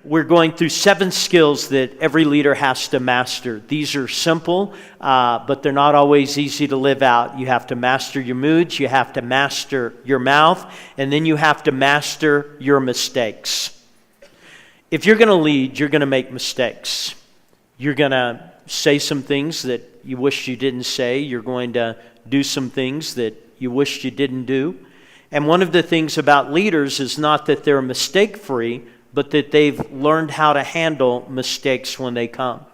we're going through 7 skills that every leader has to master. These are simple, but they're not always easy to live out. You have to master your moods, you have to master your mouth, and then you have to master your mistakes. If you're going to lead, you're going to make mistakes. You're going to say some things that you wish you didn't say. You're going to do some things that you wished you didn't do. And one of the things about leaders is not that they're mistake-free, but that they've learned how to handle mistakes when they come.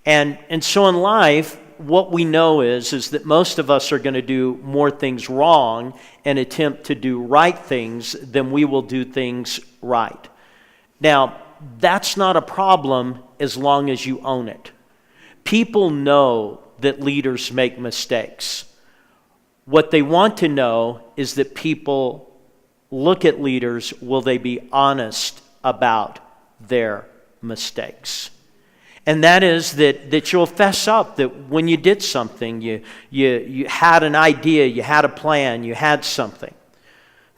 And so in life, what we know is that most of us are going to do more things wrong and attempt to do right things than we will do things right. Now, that's not a problem as long as you own it. People know that leaders make mistakes. What they want to know is that people look at leaders, will they be honest about their mistakes? And that is that you'll fess up that when you did something, you had an idea, you had a plan, you had something.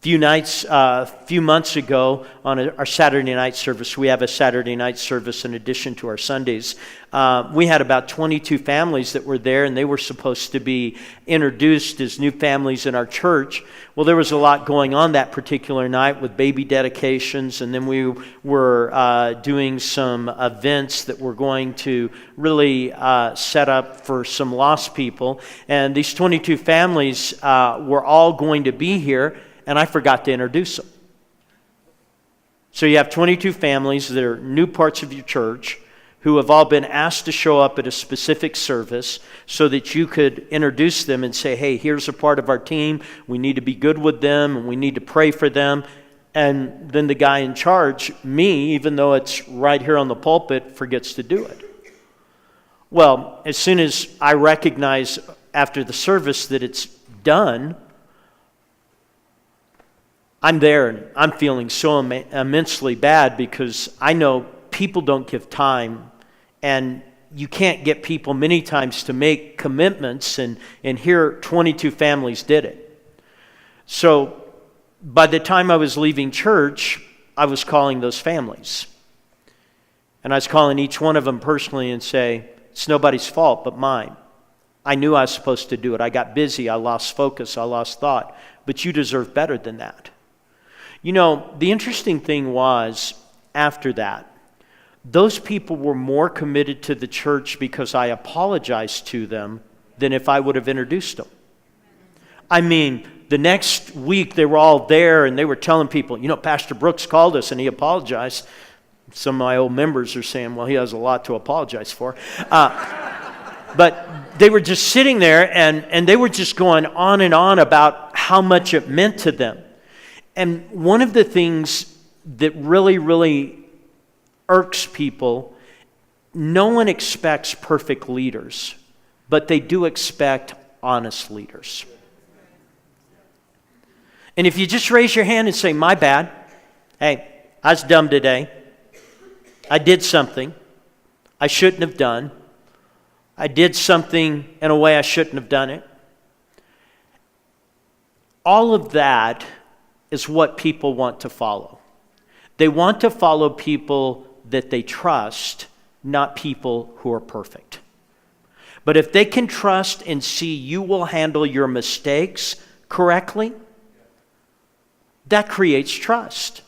A few months ago on our Saturday night service, we have a Saturday night service in addition to our Sundays. We had about 22 families that were there, and they were supposed to be introduced as new families in our church. Well, there was a lot going on that particular night with baby dedications, and then we were doing some events that were going to really set up for some lost people. And these 22 families were all going to be here, and I forgot to introduce them. So you have 22 families that are new parts of your church who have all been asked to show up at a specific service so that you could introduce them and say, hey, here's a part of our team. We need to be good with them, and we need to pray for them. And then the guy in charge, me, even though it's right here on the pulpit, forgets to do it. Well, as soon as I recognize after the service that it's done, I'm there and I'm feeling so immensely bad because I know people don't give time, and you can't get people many times to make commitments, and here 22 families did it. So by the time I was leaving church, I was calling those families. And I was calling each one of them personally and say, it's nobody's fault but mine. I knew I was supposed to do it. I got busy. I lost focus. I lost thought. But you deserve better than that. You know, the interesting thing was, after that, those people were more committed to the church because I apologized to them than if I would have introduced them. I mean, the next week they were all there and they were telling people, you know, Pastor Brooks called us and he apologized. Some of my old members are saying, well, he has a lot to apologize for. But they were just sitting there and they were just going on and on about how much it meant to them. And one of the things that really, really irks people, no one expects perfect leaders, but they do expect honest leaders. And if you just raise your hand and say, my bad, hey, I was dumb today. I did something I shouldn't have done. I did something in a way I shouldn't have done it. All of that is what people want to follow. They want to follow people that they trust, not people who are perfect. But if they can trust and see you will handle your mistakes correctly, that creates trust.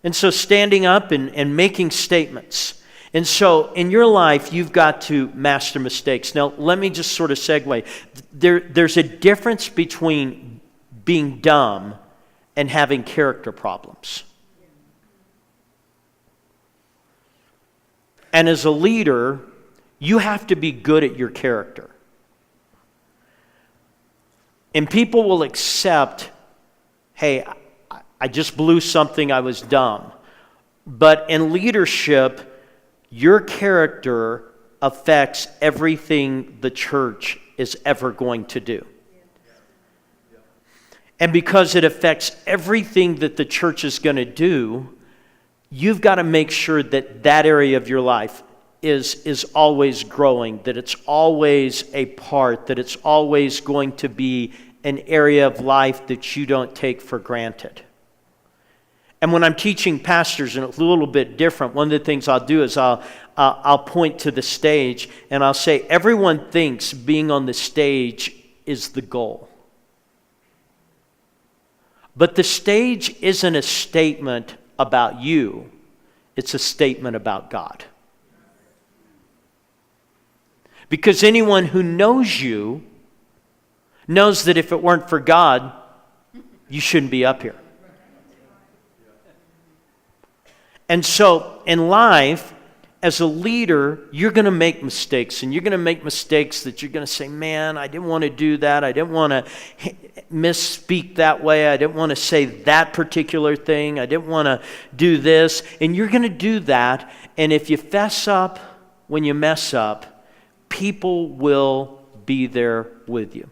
And so standing up and making statements. And so in your life, you've got to master mistakes. Now, let me just sort of segue. There's a difference between being dumb and having character problems. And as a leader, you have to be good at your character. And people will accept, hey, I just blew something, I was dumb. But in leadership, your character affects everything the church is ever going to do. And because it affects everything that the church is going to do, you've got to make sure that that area of your life is always growing, that it's always a part, that it's always going to be an area of life that you don't take for granted. And when I'm teaching pastors, and it's a little bit different, one of the things I'll do is I'll point to the stage and I'll say, everyone thinks being on the stage is the goal. But the stage isn't a statement about you, it's a statement about God. Because anyone who knows you knows that if it weren't for God, you shouldn't be up here. And so in life, as a leader, you're going to make mistakes. And you're going to make mistakes that you're going to say, man, I didn't want to do that. I didn't want to misspeak that way. I didn't want to say that particular thing. I didn't want to do this. And you're going to do that. And if you fess up when you mess up, people will be there with you.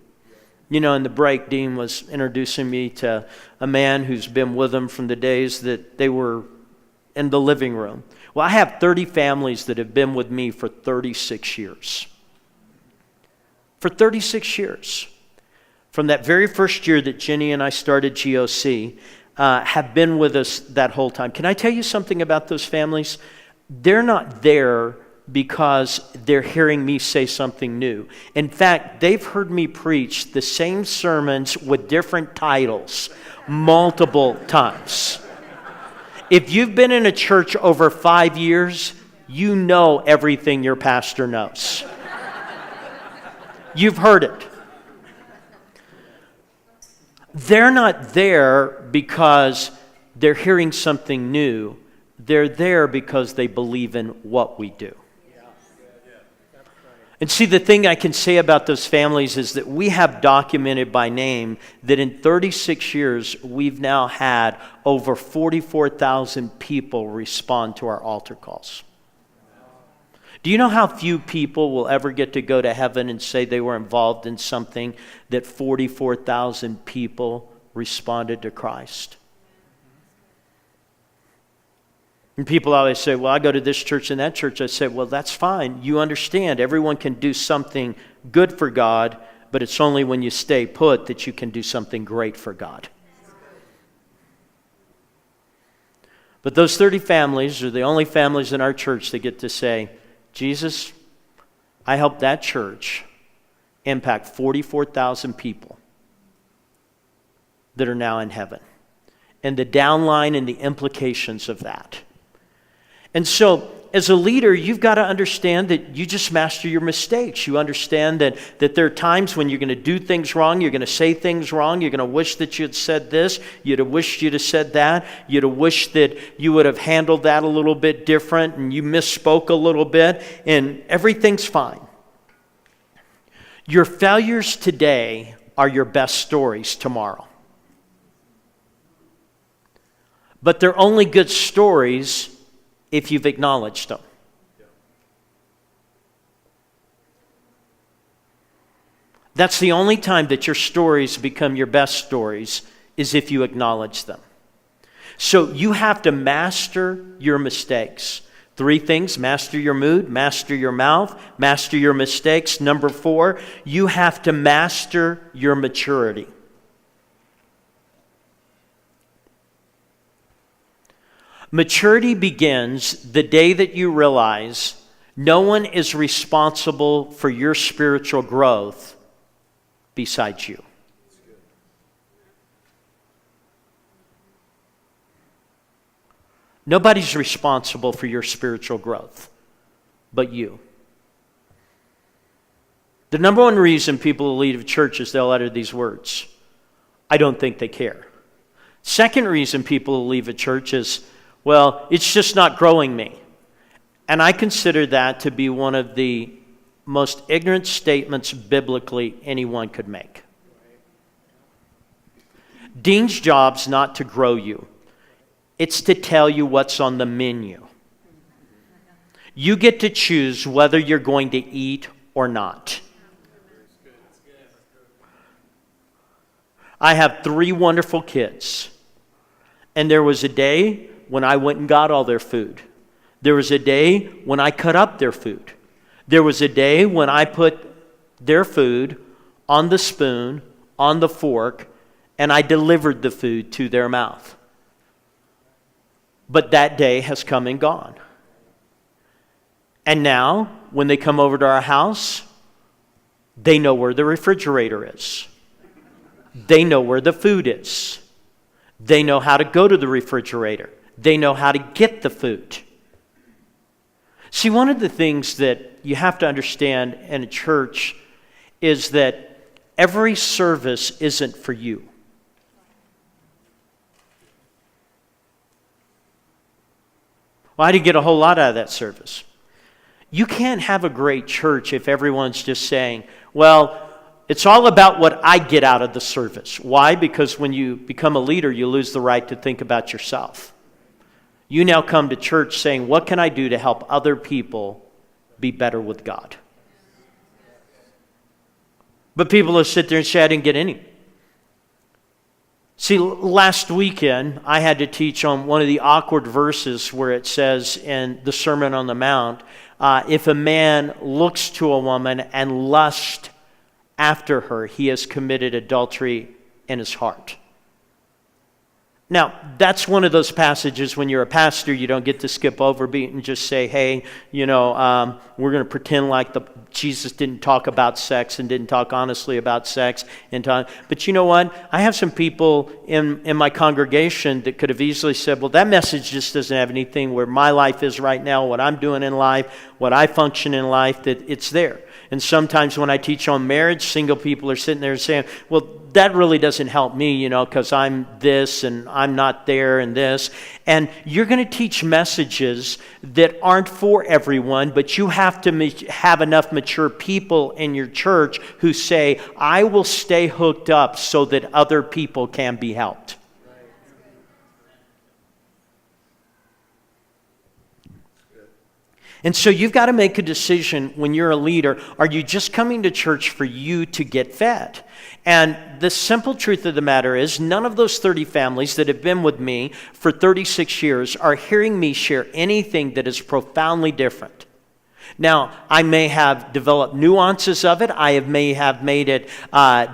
You know, in the break, Dean was introducing me to a man who's been with them from the days that they were in the living room. Well, I have 30 families that have been with me for 36 years. For 36 years. From that very first year that Jenny and I started GOC, have been with us that whole time. Can I tell you something about those families? They're not there because they're hearing me say something new. In fact, they've heard me preach the same sermons with different titles multiple times. If you've been in a church over 5 years, you know everything your pastor knows. You've heard it. They're not there because they're hearing something new. They're there because they believe in what we do. And see, the thing I can say about those families is that we have documented by name that in 36 years, we've now had over 44,000 people respond to our altar calls. Do you know how few people will ever get to go to heaven and say they were involved in something that 44,000 people responded to Christ? And people always say, well, I go to this church and that church. I say, well, that's fine. You understand, everyone can do something good for God, but it's only when you stay put that you can do something great for God. But those 30 families are the only families in our church that get to say, Jesus, I helped that church impact 44,000 people that are now in heaven. And the downline and the implications of that. And so, as a leader, you've got to understand that you just master your mistakes. You understand that there are times when you're going to do things wrong, you're going to say things wrong, you're going to wish that you had said this, you'd have wished you'd have said that, you'd have wished that you would have handled that a little bit different, and you misspoke a little bit, and everything's fine. Your failures today are your best stories tomorrow. But they're only good stories if you've acknowledged them. That's the only time that your stories become your best stories, is if you acknowledge them. So you have to master your mistakes. 3 things: master your mood, master your mouth, master your mistakes. Number 4, you have to master your maturity. Maturity begins the day that you realize no one is responsible for your spiritual growth besides you. Nobody's responsible for your spiritual growth but you. The number one reason people leave a church is they'll utter these words: I don't think they care. Second reason people leave a church is, well, it's just not growing me. And I consider that to be one of the most ignorant statements biblically anyone could make. Dean's job's not to grow you. It's to tell you what's on the menu. You get to choose whether you're going to eat or not. I have 3 wonderful kids. And there was a day when I went and got all their food. There was a day when I cut up their food. There was a day when I put their food on the spoon, on the fork, and I delivered the food to their mouth. But that day has come and gone. And now, when they come over to our house, they know where the refrigerator is. They know where the food is. They know how to go to the refrigerator. They know how to get the food. See, one of the things that you have to understand in a church is that every service isn't for you. Well, I didn't get a whole lot out of that service. You can't have a great church if everyone's just saying, well, it's all about what I get out of the service. Why? Because when you become a leader, you lose the right to think about yourself. You now come to church saying, what can I do to help other people be better with God? But people will sit there and say, I didn't get any. See, last weekend, I had to teach on one of the awkward verses where it says in the Sermon on the Mount, if a man looks to a woman and lusts after her, he has committed adultery in his heart. Now, that's one of those passages when you're a pastor, you don't get to skip over and just say, hey, we're going to pretend like Jesus didn't talk about sex and didn't talk honestly about sex. But you know what? I have some people in my congregation that could have easily said, well, that message just doesn't have anything where my life is right now, what I'm doing in life, what I function in life, that it's there. And sometimes when I teach on marriage, single people are sitting there saying, well, that really doesn't help me, because I'm this and I'm not there and this. And you're going to teach messages that aren't for everyone, but you have to have enough mature people in your church who say, I will stay hooked up so that other people can be helped. And so you've got to make a decision when you're a leader. Are you just coming to church for you to get fed? And the simple truth of the matter is none of those 30 families that have been with me for 36 years are hearing me share anything that is profoundly different. Now, I may have developed nuances of it. I may have made it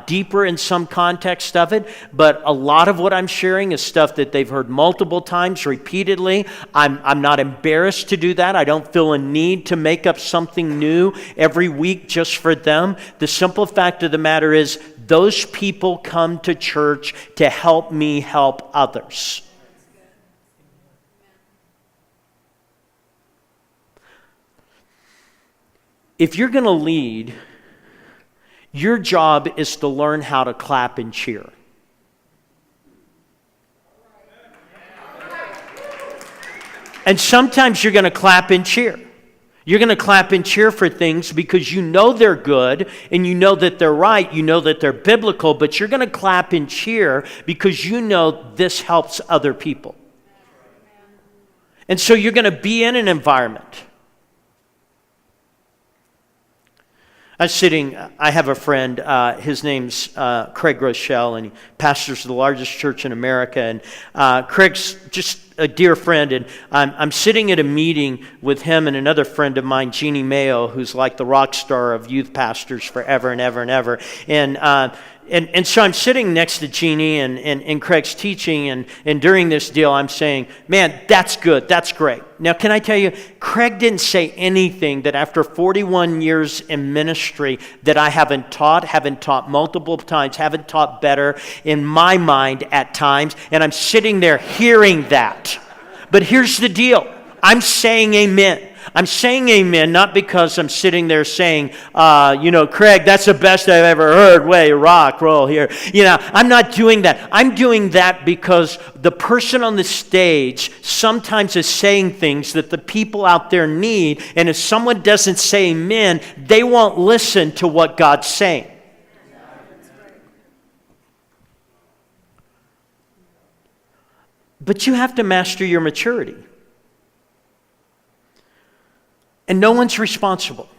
deeper in some context of it. But a lot of what I'm sharing is stuff that they've heard multiple times, repeatedly. I'm not embarrassed to do that. I don't feel a need to make up something new every week just for them. The simple fact of the matter is those people come to church to help me help others. If you're going to lead, your job is to learn how to clap and cheer. And sometimes you're going to clap and cheer. You're going to clap and cheer for things because you know they're good and you know that they're right, you know that they're biblical, but you're going to clap and cheer because you know this helps other people. And so you're going to be in an environment. I have a friend, his name's Craig Rochelle, and he pastors the largest church in America. And Craig's just a dear friend, and I'm sitting at a meeting with him and another friend of mine, Jeannie Mayo, who's like the rock star of youth pastors forever and ever and ever. And so I'm sitting next to Jeannie and Craig's teaching, and during this deal I'm saying, man, that's good, that's great. Now can I tell you, Craig didn't say anything that after 41 years in ministry that I haven't taught multiple times, haven't taught better in my mind at times, and I'm sitting there hearing that. But here's the deal, I'm saying amen. I'm saying amen, not because I'm sitting there saying, Craig, that's the best I've ever heard. Way, rock, roll here. I'm not doing that. I'm doing that because the person on the stage sometimes is saying things that the people out there need, and if someone doesn't say amen, they won't listen to what God's saying. But you have to master your maturity. And no one's responsible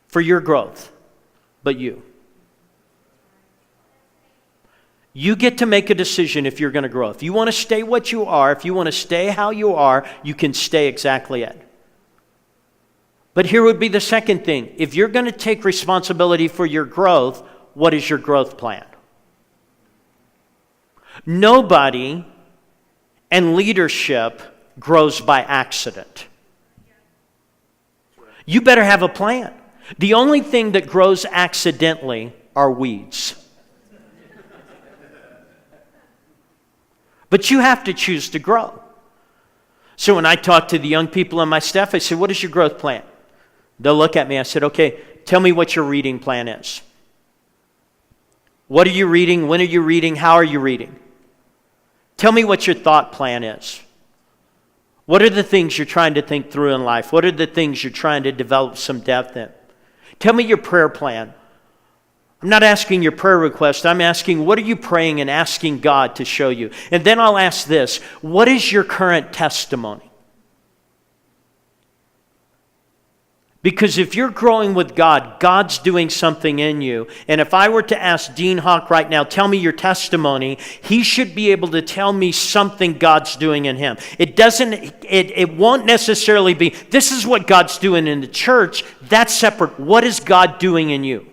for your growth but you. You get to make a decision if you're going to grow. If you want to stay what you are, if you want to stay how you are, you can stay exactly it. But here would be the second thing. If you're going to take responsibility for your growth, what is your growth plan? Nobody and leadership grows by accident. You better have a plan. The only thing that grows accidentally are weeds. But you have to choose to grow. So when I talk to the young people on my staff, I say, what is your growth plan? They'll look at me. I said, okay, tell me what your reading plan is. What are you reading? When are you reading? How are you reading? Tell me what your thought plan is. What are the things you're trying to think through in life? What are the things you're trying to develop some depth in? Tell me your prayer plan. I'm not asking your prayer request. I'm asking, what are you praying and asking God to show you? And then I'll ask this, what is your current testimony? Because if you're growing with God, God's doing something in you. And if I were to ask Dean Hawk right now, tell me your testimony, he should be able to tell me something God's doing in him. It won't necessarily be, this is what God's doing in the church. That's separate. What is God doing in you?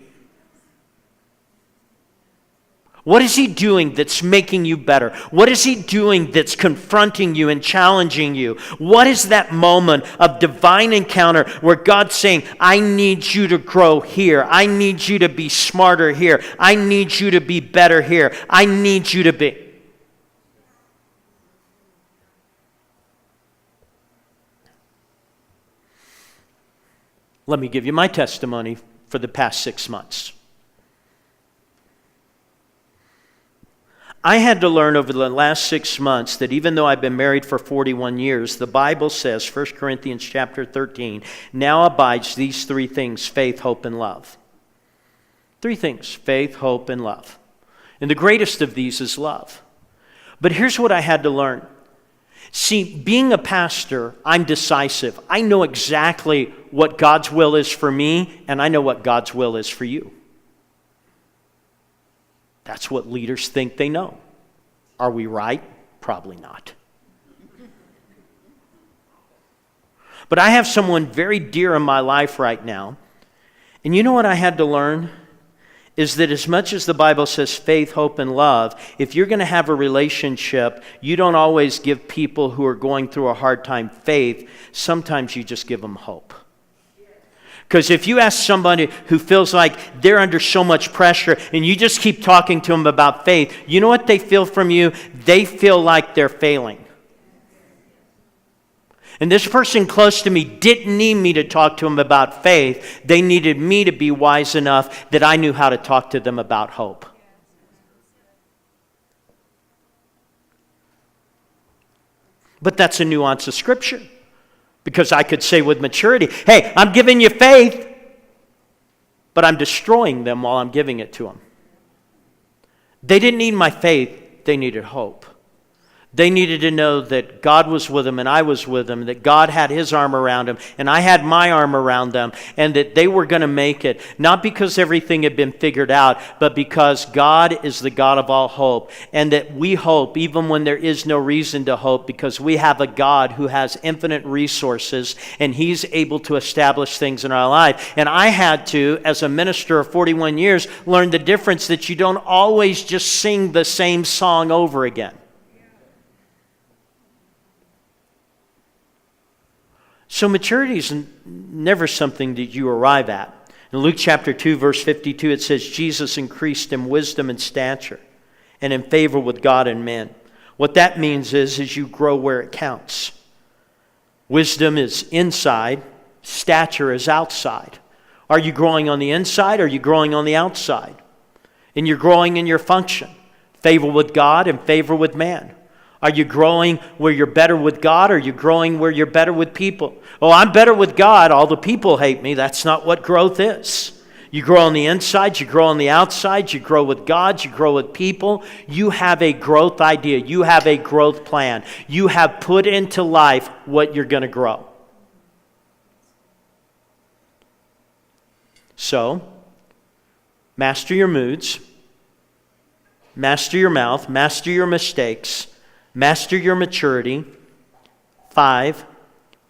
What is he doing that's making you better? What is he doing that's confronting you and challenging you? What is that moment of divine encounter where God's saying, I need you to grow here. I need you to be smarter here. I need you to be better here. I need you to be. Let me give you my testimony for the past 6 months. I had to learn over the last 6 months that even though I've been married for 41 years, the Bible says, 1 Corinthians chapter 13, now abides these 3 things, faith, hope, and love. 3 things, faith, hope, and love. And the greatest of these is love. But here's what I had to learn. See, being a pastor, I'm decisive. I know exactly what God's will is for me, and I know what God's will is for you. That's what leaders think they know. Are we right? Probably not. But I have someone very dear in my life right now. And you know what I had to learn? Is that as much as the Bible says faith, hope, and love, if you're going to have a relationship, you don't always give people who are going through a hard time faith. Sometimes you just give them hope. Because if you ask somebody who feels like they're under so much pressure and you just keep talking to them about faith, you know what they feel from you? They feel like they're failing. And this person close to me didn't need me to talk to them about faith. They needed me to be wise enough that I knew how to talk to them about hope. But that's a nuance of Scripture. Because I could say with maturity, hey, I'm giving you faith, but I'm destroying them while I'm giving it to them. They didn't need my faith, they needed hope. They needed to know that God was with them and I was with them, that God had his arm around them and I had my arm around them, and that they were going to make it, not because everything had been figured out, but because God is the God of all hope, and that we hope even when there is no reason to hope, because we have a God who has infinite resources and he's able to establish things in our life. And I had to, as a minister of 41 years, learn the difference that you don't always just sing the same song over again. So maturity is never something that you arrive at. In Luke chapter 2, verse 52, it says, Jesus increased in wisdom and stature and in favor with God and men. What that means is you grow where it counts. Wisdom is inside, stature is outside. Are you growing on the inside or are you growing on the outside? And you're growing in your function. Favor with God and favor with man. Are you growing where you're better with God, or are you growing where you're better with people? Oh, I'm better with God. All the people hate me. That's not what growth is. You grow on the inside, you grow on the outside, you grow with God, you grow with people. You have a growth idea. You have a growth plan. You have put into life what you're going to grow. So, master your moods, master your mouth, master your mistakes, master your maturity. 5,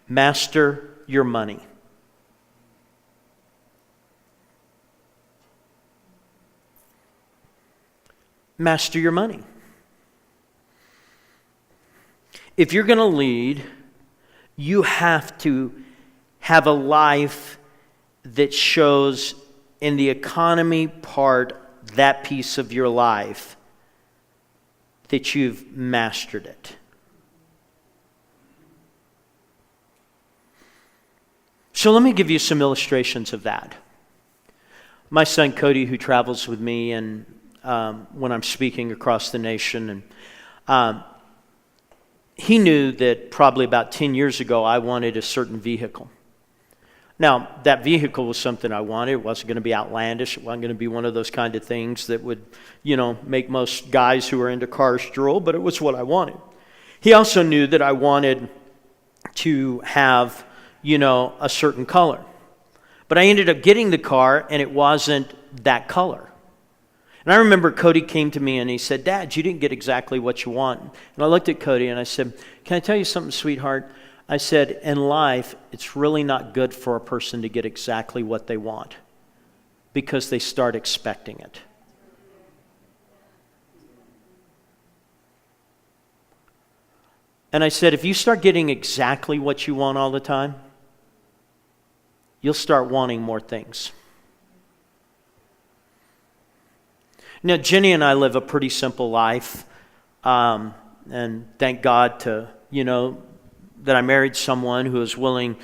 master your money. Master your money. If you're going to lead, you have to have a life that shows in the economy part, that piece of your life, that you've mastered it. So let me give you some illustrations of that. My son Cody, who travels with me, and when I'm speaking across the nation, and he knew that probably about 10 years ago I wanted a certain vehicle. Now, that vehicle was something I wanted. It wasn't going to be outlandish. It wasn't going to be one of those kind of things that would, make most guys who are into cars drool, but it was what I wanted. He also knew that I wanted to have a certain color. But I ended up getting the car, and it wasn't that color. And I remember Cody came to me, and he said, "Dad, you didn't get exactly what you want." And I looked at Cody, and I said, "Can I tell you something, sweetheart?" I said, "In life, it's really not good for a person to get exactly what they want because they start expecting it." And I said, if you start getting exactly what you want all the time, you'll start wanting more things. Now, Jenny and I live a pretty simple life, and thank God that I married someone who was willing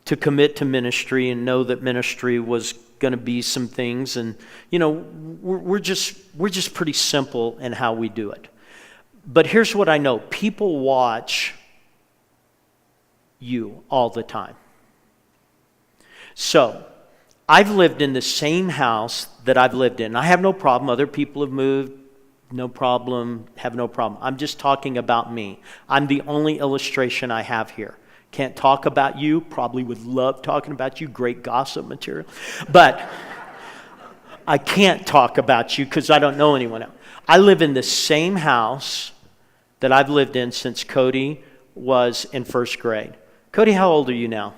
to commit to ministry and know that ministry was going to be some things, and we're just pretty simple in how we do it. But here's what I know: people watch you all the time. So, I've lived in the same house that I've lived in. I have no problem. Other people have moved. No problem. Have no problem. I'm just talking about me. I'm the only illustration I have here. Can't talk about you. Probably would love talking about you. Great gossip material. But I can't talk about you because I don't know anyone else. I live in the same house that I've lived in since Cody was in first grade. Cody, how old are you now?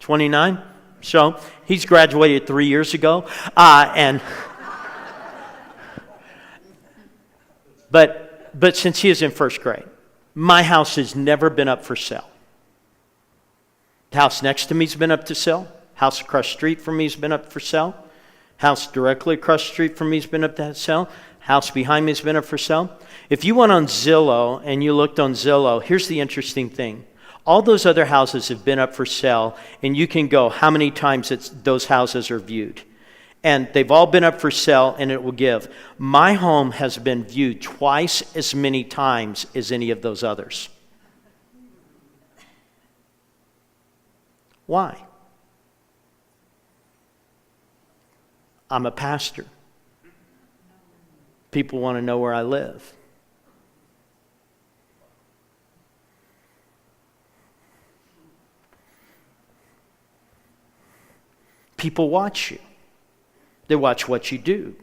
29? So he's graduated 3 years ago. But since he is in first grade, my house has never been up for sale. The house next to me has been up to sale. House across the street from me has been up for sale. House directly across the street from me has been up to sale. House behind me has been up for sale. If you went on Zillow and you looked on Zillow, here's the interesting thing. All those other houses have been up for sale, and you can go how many times those houses are viewed. And they've all been up for sale, and it will give. My home has been viewed twice as many times as any of those others. Why? I'm a pastor. People want to know where I live. People watch you. They watch what you do.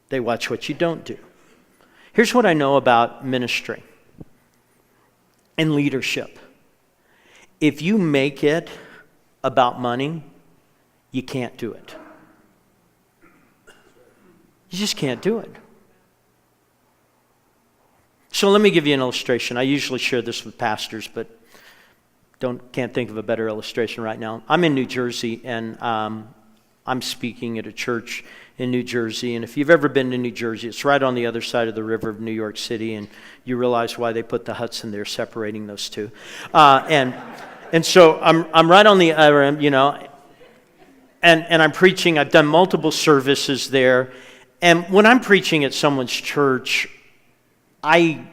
They watch what you don't do. Here's what I know about ministry and leadership. If you make it about money, you can't do it. You just can't do it. So let me give you an illustration. I usually share this with pastors, but can't think of a better illustration right now. I'm in New Jersey, and I'm speaking at a church in New Jersey. And if you've ever been to New Jersey, it's right on the other side of the river of New York City, and you realize why they put the huts in there separating those two. And so I'm right on the other end, and I'm preaching. I've done multiple services there, and when I'm preaching at someone's church, I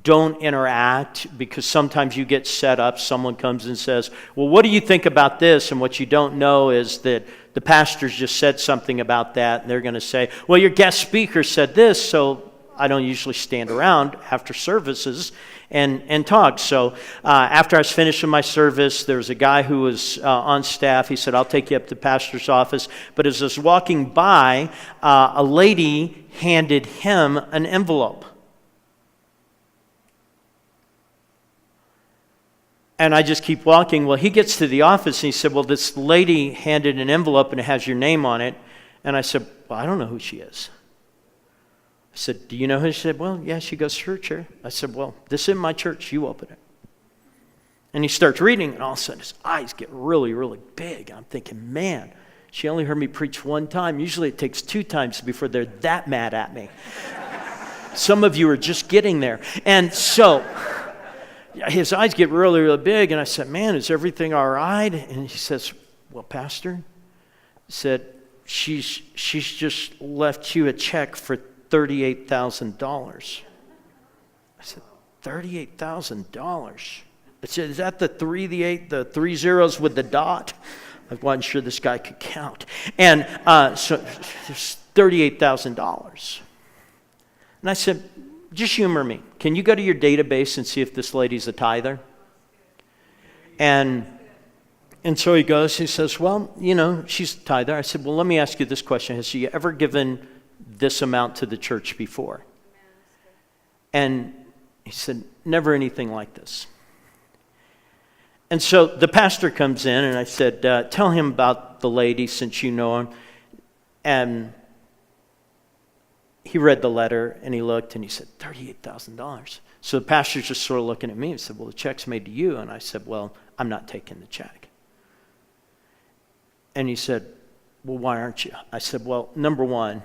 don't interact because sometimes you get set up. Someone comes and says, "Well, what do you think about this?" And what you don't know is that the pastor's just said something about that, and they're going to say, "Well, your guest speaker said this." So I don't usually stand around after services and talk. So after I was finished with my service, there was a guy who was on staff. He said, "I'll take you up to the pastor's office." But as I was walking by, a lady handed him an envelope. And I just keep walking. Well, he gets to the office and he said, "Well, this lady handed an envelope and it has your name on it." And I said, "Well, I don't know who she is." I said, do you know who? She said, well, yeah, she goes to church here. I said, well, this isn't my church. You open it. And he starts reading, and all of a sudden his eyes get really, really big. I'm thinking, man, she only heard me preach one time. Usually it takes 2 times before they're that mad at me. Some of you are just getting there. And so his eyes get really, really big. And I said, man, is everything all right? And he says, well, Pastor, he said, she's just left you a check for $38,000. I said, $38,000? I said, is that the 3, the 8, the 3 zeros with the dot? I wasn't sure this guy could count. And so there's $38,000. And I said, just humor me. Can you go to your database and see if this lady's a tither? And so he goes, he says, well, you know, she's a tither. I said, well, let me ask you this question. Has she ever given this amount to the church before? And he said, never anything like this. And so the pastor comes in, and I said, tell him about the lady since you know him. And he read the letter, and he looked, and he said, $38,000. So the pastor's just sort of looking at me and said, well, the check's made to you. And I said, well, I'm not taking the check. And he said, well, why aren't you? I said, well, number one,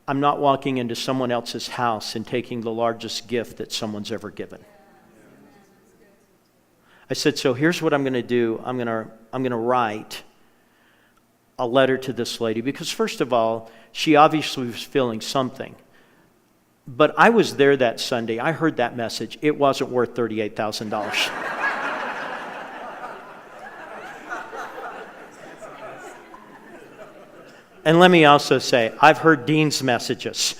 I'm not walking into someone else's house and taking the largest gift that someone's ever given. I said, so here's what I'm going to do. I'm going to write a letter to this lady because, first of all, she obviously was feeling something. But I was there that Sunday. I heard that message. It wasn't worth $38,000. And let me also say, I've heard Dean's messages.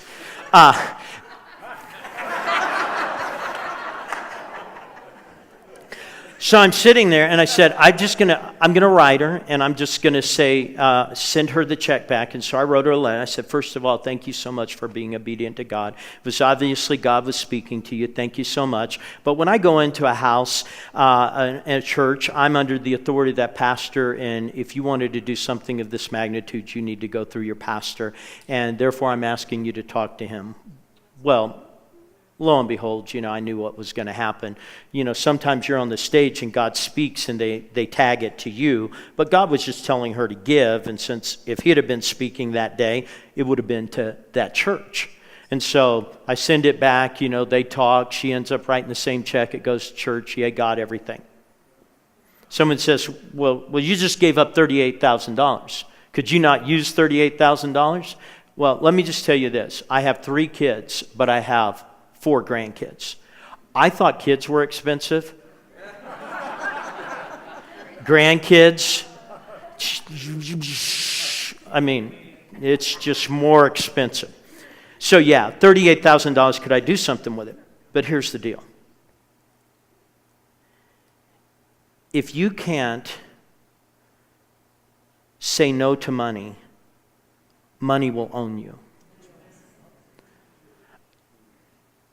So I'm sitting there, and I said, I'm going to write her, and I'm just going to say, send her the check back. And so I wrote her a letter. I said, first of all, thank you so much for being obedient to God. It was obviously God was speaking to you. Thank you so much. But when I go into a house, a church, I'm under the authority of that pastor, and if you wanted to do something of this magnitude, you need to go through your pastor, and therefore I'm asking you to talk to him. Well, lo and behold, I knew what was going to happen. Sometimes you're on the stage and God speaks and they tag it to you, but God was just telling her to give, and since if he'd have been speaking that day, it would have been to that church. And so I send it back, they talk, she ends up writing the same check, it goes to church, yeah, got everything. Someone says, well, you just gave up $38,000. Could you not use $38,000? Well, let me just tell you this. I have 3 kids, but I have 4 grandkids. I thought kids were expensive. Grandkids, I mean, it's just more expensive. So yeah, $38,000, could I do something with it? But here's the deal. If you can't say no to money, money will own you.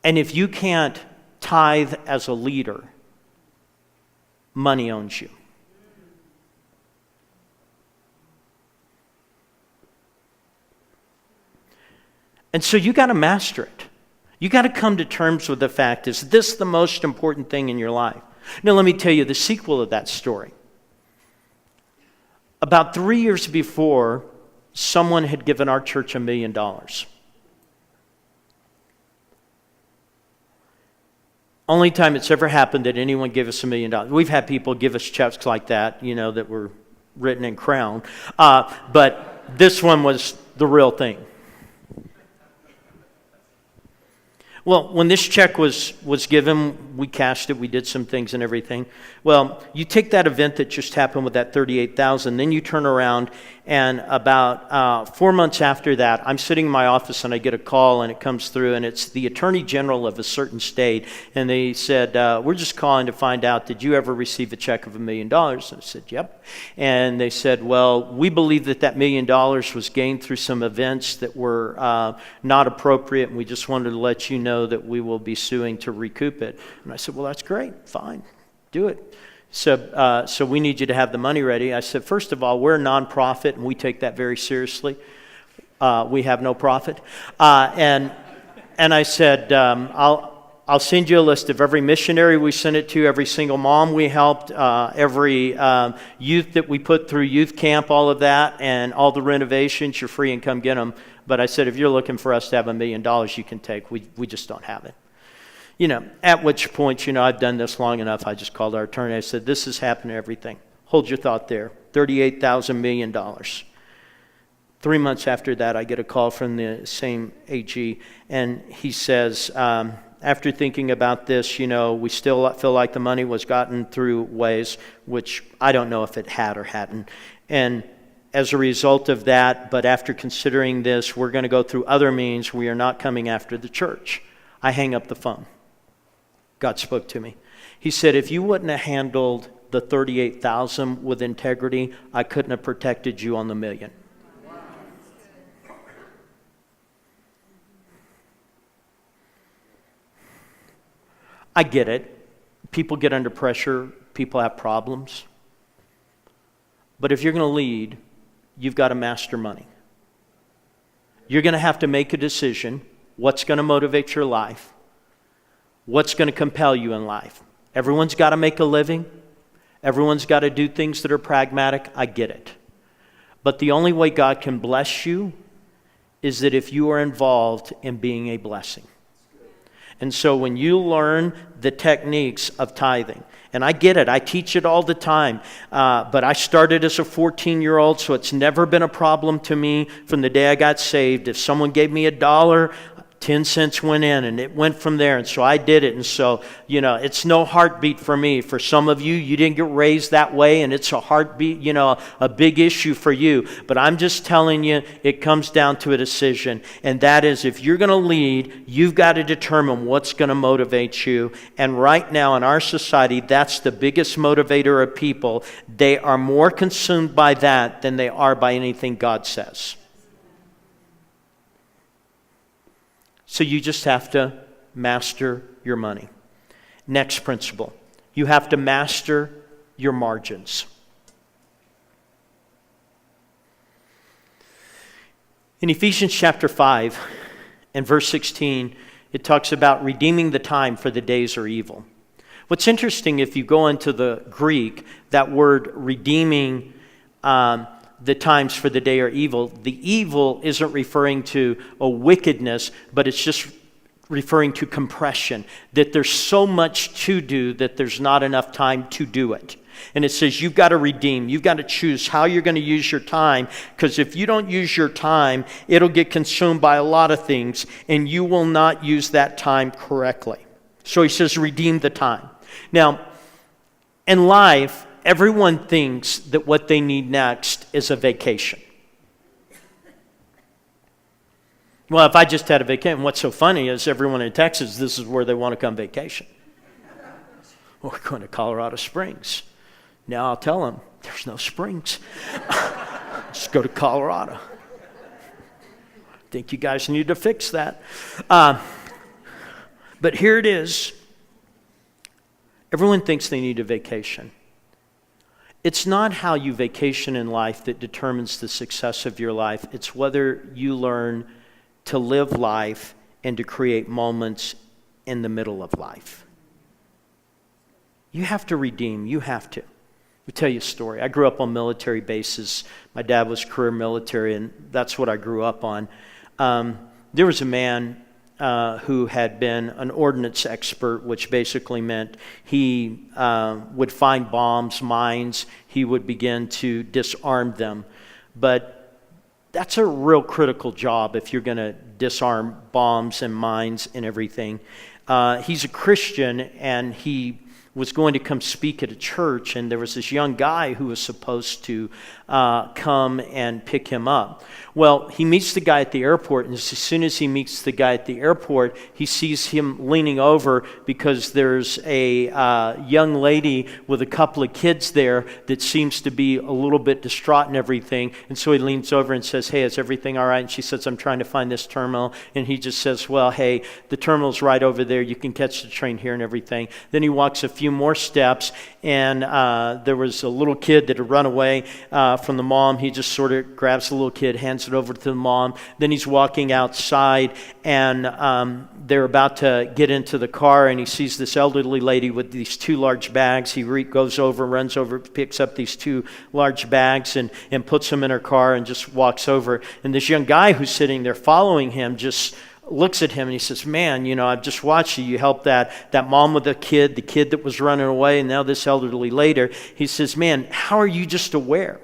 And if you can't tithe as a leader, money owns you. And so you got to master it. You got to come to terms with the fact, is this the most important thing in your life? Now let me tell you the sequel of that story. About 3 years before, someone had given our church $1 million. Only time it's ever happened that anyone gave us $1 million. We've had people give us checks like that, that were written in crown. But this one was the real thing. Well, when this check was given, we cashed it, we did some things and everything. Well, you take that event that just happened with that $38,000, then you turn around, and about 4 months after that, I'm sitting in my office and I get a call and it comes through, and it's the Attorney General of a certain state, and they said, we're just calling to find out, did you ever receive a check of $1 million? And I said, yep. And they said, well, we believe that $1 million was gained through some events that were not appropriate, and we just wanted to let you know that we will be suing to recoup it. And I said, well, that's great, fine, do it. So we need you to have the money ready. I said, first of all, we're a nonprofit and we take that very seriously. We have no profit. And And I said, I'll send you a list of every missionary we sent it to, every single mom we helped, every youth that we put through youth camp, all of that, and all the renovations. You're free and come get them. But I said, if you're looking for us to have $1 million, you can take. We just don't have it. At which point, I've done this long enough. I just called our attorney. I said, this has happened to everything. Hold your thought there. $38,000 million. 3 months after that, I get a call from the same AG, and he says, after thinking about this, we still feel like the money was gotten through ways, which I don't know if it had or hadn't. And as a result of that, but after considering this, we're going to go through other means. We are not coming after the church. I hang up the phone. God spoke to me. He said, if you wouldn't have handled the 38,000 with integrity, I couldn't have protected you on the $1 million. I get it. People get under pressure. People have problems. But if you're going to lead, you've got to master money. You're going to have to make a decision. What's going to motivate your life? What's going to compel you in life? Everyone's got to make a living. Everyone's got to do things that are pragmatic. I get it. But the only way God can bless you is that if you are involved in being a blessing. And so when you learn the techniques of tithing, and I get it, I teach it all the time, but I started as a 14-year-old, so it's never been a problem to me from the day I got saved. If someone gave me $1, 10 cents went in, and it went from there, and so I did it. And so, it's no heartbeat for me. For some of you, you didn't get raised that way, and it's a heartbeat, a big issue for you. But I'm just telling you, it comes down to a decision, and that is, if you're going to lead, you've got to determine what's going to motivate you. And right now in our society, that's the biggest motivator of people. They are more consumed by that than they are by anything God says. So you just have to master your money. Next principle, you have to master your margins. In Ephesians chapter 5 and verse 16, it talks about redeeming the time, for the days are evil. What's interesting, if you go into the Greek, that word redeeming the times for the day are evil. The evil isn't referring to a wickedness, but it's just referring to compression, that there's so much to do that there's not enough time to do it. And it says you've got to redeem. You've got to choose how you're going to use your time, because if you don't use your time, it'll get consumed by a lot of things, and you will not use that time correctly. So he says redeem the time. Now, in life, everyone thinks that what they need next is a vacation. Well, if I just had a vacation, what's so funny is everyone in Texas, this is where they want to come vacation. Well, we're going to Colorado Springs. Now I'll tell them, there's no springs. Just go to Colorado. I think you guys need to fix that. But here it is. Everyone thinks they need a vacation. It's not how you vacation in life that determines the success of your life. It's whether you learn to live life and to create moments in the middle of life. You have to redeem. You have to. Let me tell you a story. I grew up on military bases. My dad was career military, and that's what I grew up on. There was a man who had been an ordnance expert, which basically meant he would find bombs, mines. He would begin to disarm them. But that's a real critical job if you're going to disarm bombs and mines and everything. He's a Christian, and he was going to come speak at a church, and there was this young guy who was supposed to come and pick him up. Well, he meets the guy at the airport, and as soon as he meets the guy at the airport, he sees him leaning over because there's a young lady with a couple of kids there that seems to be a little bit distraught and everything. And so he leans over and says, "Hey, is everything all right?" And she says, "I'm trying to find this terminal." And he just says, "Well, hey, the terminal's right over there. You can catch the train here and everything." Then he walks a few few more steps, and there was a little kid that had run away from the mom. He just sort of grabs the little kid, hands it over to the mom. Then he's walking outside, and they're about to get into the car, and he sees this elderly lady with these two large bags. He goes over, runs over, picks up these two large bags and puts them in her car and just walks over. And this young guy who's sitting there following him just looks at him and he says, man, I've just watched you. You helped that mom with the kid that was running away, and now this elderly lady. He says, man, how are you just aware?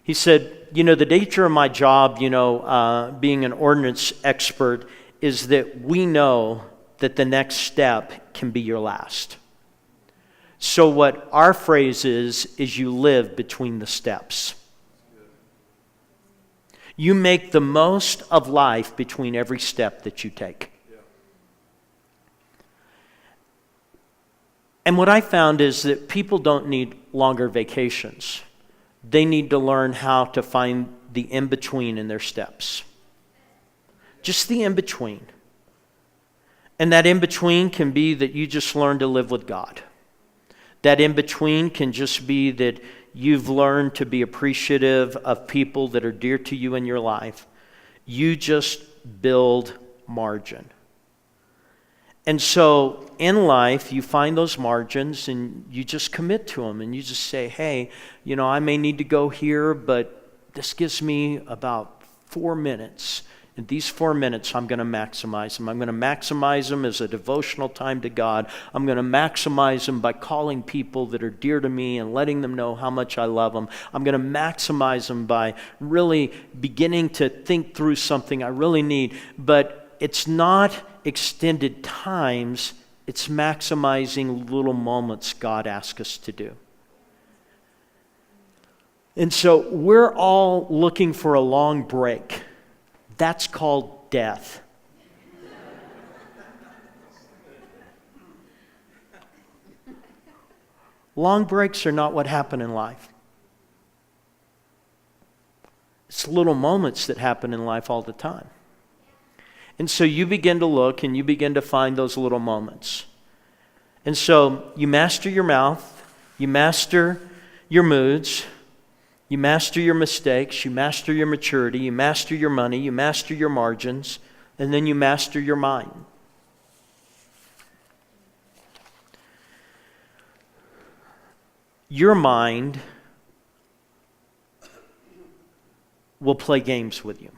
He said, the nature of my job, being an ordnance expert, is that we know that the next step can be your last. So what our phrase is you live between the steps. You make the most of life between every step that you take. Yeah. And what I found is that people don't need longer vacations. They need to learn how to find the in-between in their steps. Just the in-between. And that in-between can be that you just learn to live with God. That in-between can just be that you've learned to be appreciative of people that are dear to you in your life. You just build margin. And so in life, you find those margins and you just commit to them. And you just say, hey, I may need to go here, but this gives me about 4 minutes. And these 4 minutes, I'm going to maximize them. I'm going to maximize them as a devotional time to God. I'm going to maximize them by calling people that are dear to me and letting them know how much I love them. I'm going to maximize them by really beginning to think through something I really need. But it's not extended times. It's maximizing little moments God asks us to do. And so we're all looking for a long break. That's called death. Long breaks are not what happen in life. It's little moments that happen in life all the time. And so you begin to look and you begin to find those little moments. And so you master your mouth, you master your moods, you master your mistakes, you master your maturity, you master your money, you master your margins, and then you master your mind. Your mind will play games with you.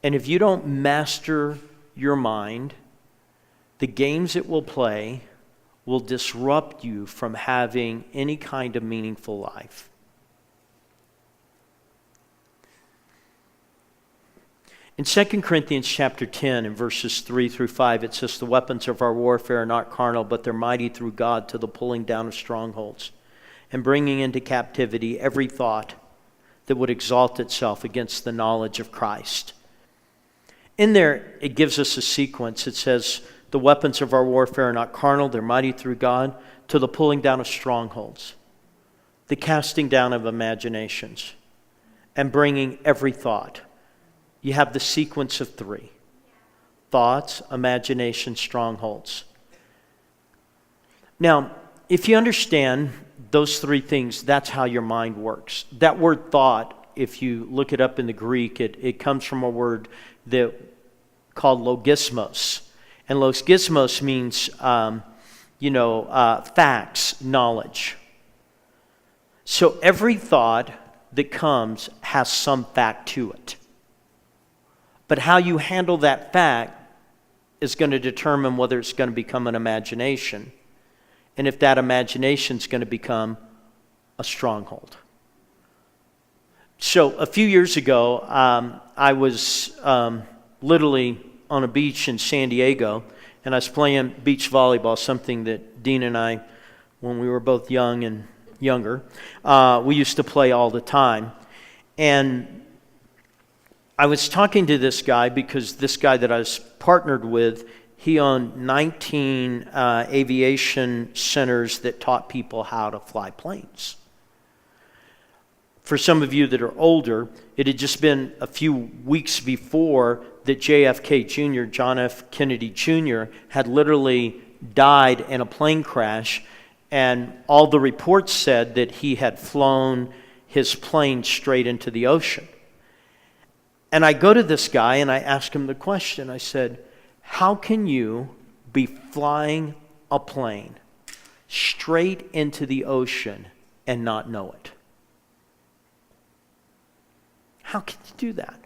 And if you don't master your mind, the games it will play will disrupt you from having any kind of meaningful life. In 2 Corinthians chapter 10, in verses 3 through 5, it says, the weapons of our warfare are not carnal, but they're mighty through God to the pulling down of strongholds and bringing into captivity every thought that would exalt itself against the knowledge of Christ. In there, it gives us a sequence. It says, the weapons of our warfare are not carnal, they're mighty through God, to the pulling down of strongholds, the casting down of imaginations, and bringing every thought. You have the sequence of 3. Thoughts, imagination, strongholds. Now, if you understand those 3 things, that's how your mind works. That word thought, if you look it up in the Greek, it comes from a word that called logismos. And logismos means, facts, knowledge. So every thought that comes has some fact to it. But how you handle that fact is going to determine whether it's going to become an imagination, and if that imagination is going to become a stronghold. So a few years ago, I was literally on a beach in San Diego, and I was playing beach volleyball, something that Dean and I, when we were both young and younger, we used to play all the time. And I was talking to this guy because this guy that I was partnered with, he owned 19 aviation centers that taught people how to fly planes. For some of you that are older, it had just been a few weeks before that JFK Jr., John F. Kennedy Jr., had literally died in a plane crash, and all the reports said that he had flown his plane straight into the ocean. And I go to this guy and I ask him the question. I said, how can you be flying a plane straight into the ocean and not know it? How can you do that?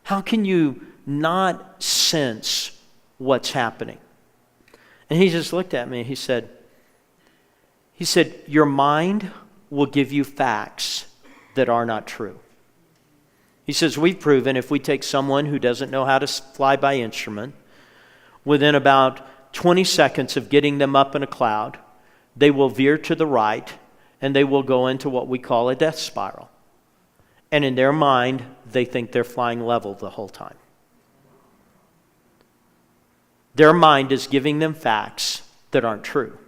How can you not sense what's happening? And he just looked at me. He said, your mind will give you facts that are not true. He says, we've proven if we take someone who doesn't know how to fly by instrument, within about 20 seconds of getting them up in a cloud, they will veer to the right and they will go into what we call a death spiral. And in their mind, they think they're flying level the whole time. Their mind is giving them facts that aren't true.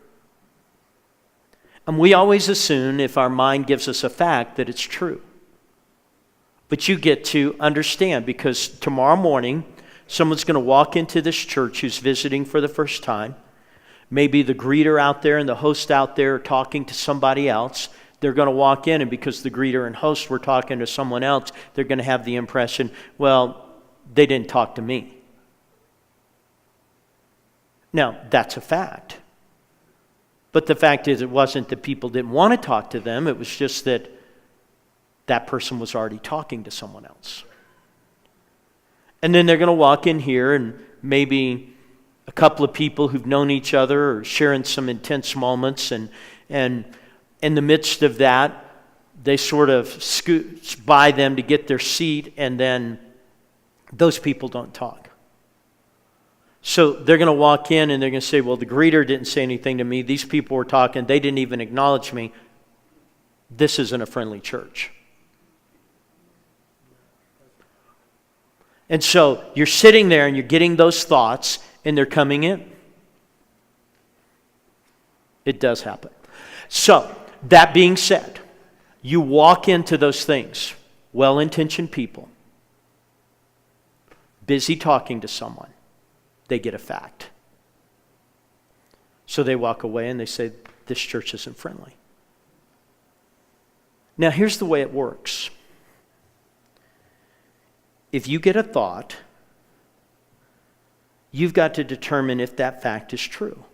And we always assume if our mind gives us a fact that it's true. But you get to understand, because tomorrow morning, someone's going to walk into this church who's visiting for the first time. Maybe the greeter out there and the host out there are talking to somebody else. They're going to walk in, and because the greeter and host were talking to someone else, they're going to have the impression, well, they didn't talk to me. Now, that's a fact. But the fact is, it wasn't that people didn't want to talk to them. It was just that that person was already talking to someone else. And then they're going to walk in here, and maybe a couple of people who've known each other are sharing some intense moments, and in the midst of that, they sort of scoot by them to get their seat, and then those people don't talk. So they're going to walk in and they're going to say, well, the greeter didn't say anything to me. These people were talking. They didn't even acknowledge me. This isn't a friendly church. And so you're sitting there and you're getting those thoughts and they're coming in. It does happen. So, that being said, you walk into those things, well-intentioned people, busy talking to someone. They get a fact. So they walk away and they say, this church isn't friendly. Now here's the way it works. If you get a thought, you've got to determine if that fact is true.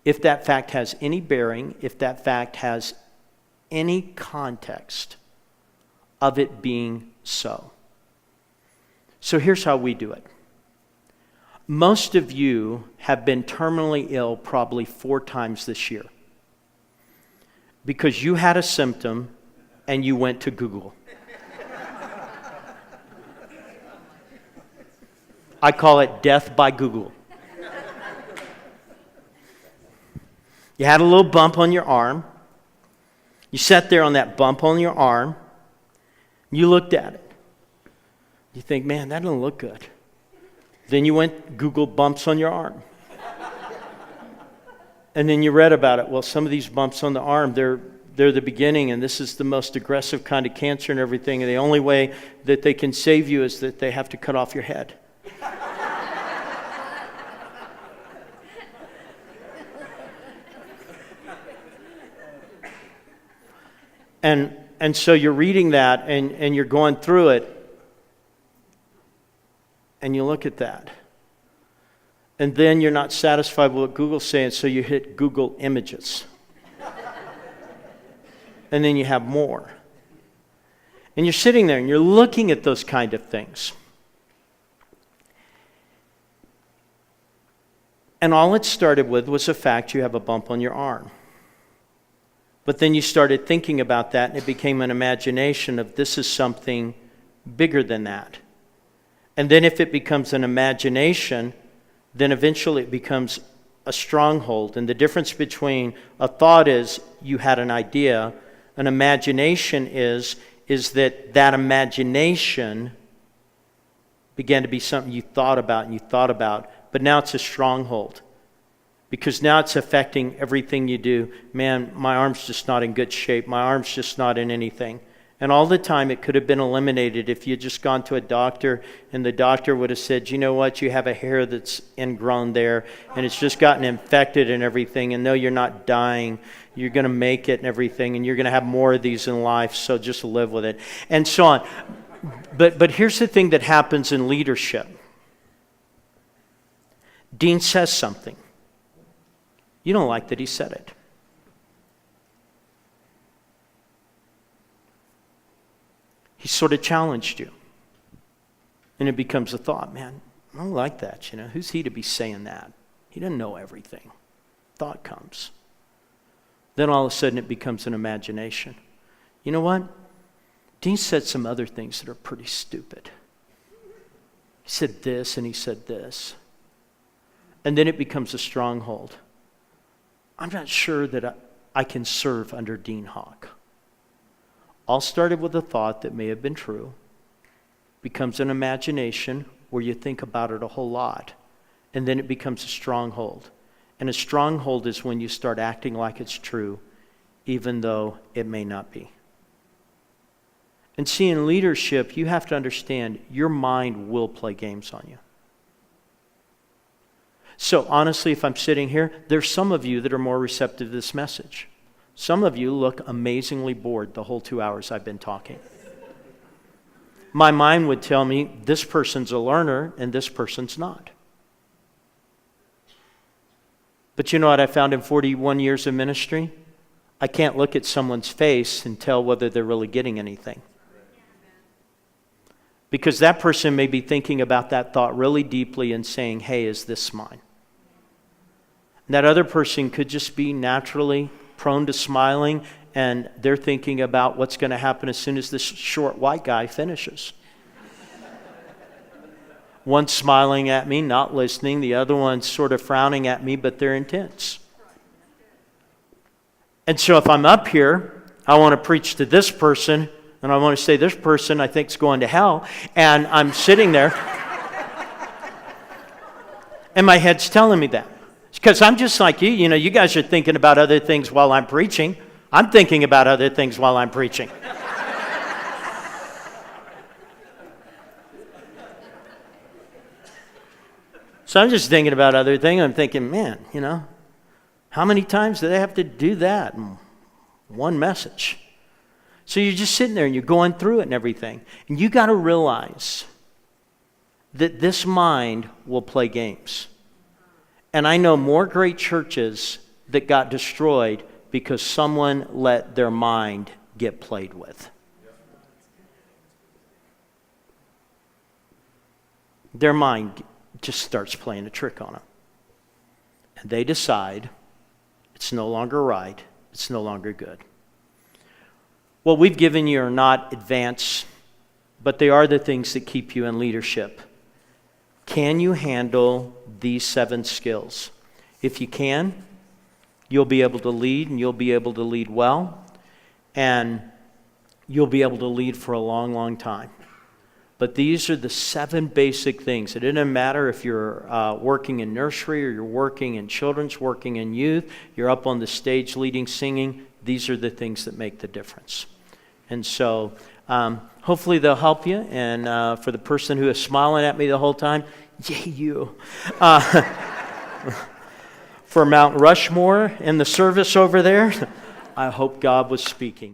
If that fact has any bearing, if that fact has any context of it being so. So here's how we do it. Most of you have been terminally ill probably 4 times this year because you had a symptom and you went to Google. I call it death by Google. You had a little bump on your arm. You sat there on that bump on your arm. You looked at it. You think, man, that doesn't look good. Then you went Google bumps on your arm. And then you read about it. Well, some of these bumps on the arm, they're the beginning, and this is the most aggressive kind of cancer and everything. And the only way that they can save you is that they have to cut off your head. And so you're reading that and you're going through it. And you look at that. And then you're not satisfied with what Google's saying, so you hit Google Images. And then you have more. And you're sitting there and you're looking at those kind of things. And all it started with was the fact you have a bump on your arm. But then you started thinking about that, and it became an imagination of this is something bigger than that. And then if it becomes an imagination, then eventually it becomes a stronghold. And the difference between a thought is you had an idea, an imagination is that imagination began to be something you thought about, but now it's a stronghold. Because now it's affecting everything you do. Man, my arm's just not in good shape. My arm's just not in anything. And all the time it could have been eliminated if you had just gone to a doctor and the doctor would have said, you know what, you have a hair that's ingrown there and it's just gotten infected and everything, and no, you're not dying. You're going to make it and everything, and you're going to have more of these in life, so just live with it, and so on. But here's the thing that happens in leadership. Dean says something. You don't like that he said it. He sort of challenged you. And it becomes a thought, man, I don't like that, Who's he to be saying that? He doesn't know everything. Thought comes. Then all of a sudden it becomes an imagination. You know what? Dean said some other things that are pretty stupid. He said this and he said this. And then it becomes a stronghold. I'm not sure that I can serve under Dean Hawk. All started with a thought that may have been true, becomes an imagination where you think about it a whole lot, and then it becomes a stronghold. And a stronghold is when you start acting like it's true, even though it may not be. And see, in leadership, you have to understand your mind will play games on you. So honestly, if I'm sitting here, there's some of you that are more receptive to this message. Some of you look amazingly bored the whole 2 hours I've been talking. My mind would tell me this person's a learner and this person's not. But you know what I found in 41 years of ministry? I can't look at someone's face and tell whether they're really getting anything. Because that person may be thinking about that thought really deeply and saying, hey, is this mine? And that other person could just be naturally prone to smiling, and they're thinking about what's going to happen as soon as this short white guy finishes. One's smiling at me, not listening. The other one's sort of frowning at me, but they're intense. And so if I'm up here, I want to preach to this person, and I want to say this person I think is going to hell, and I'm sitting there, and my head's telling me that. Because I'm just like you, you guys are thinking about other things while I'm preaching. I'm thinking about other things while I'm preaching. So I'm just thinking about other things. I'm thinking, man, how many times do they have to do that in one message? So you're just sitting there and you're going through it and everything. And you got to realize that this mind will play games. And I know more great churches that got destroyed because someone let their mind get played with. Their mind just starts playing a trick on them. And they decide it's no longer right, it's no longer good. What we've given you are not advanced, but they are the things that keep you in leadership. Can you handle these 7 skills? If you can, you'll be able to lead, and you'll be able to lead well, and you'll be able to lead for a long, long time. But these are the 7 basic things. It doesn't matter if you're working in nursery or you're working in children's, working in youth, you're up on the stage leading, singing. These are the things that make the difference. And so hopefully they'll help you. And for the person who is smiling at me the whole time, yay you. For Mount Rushmore in the service over there, I hope God was speaking.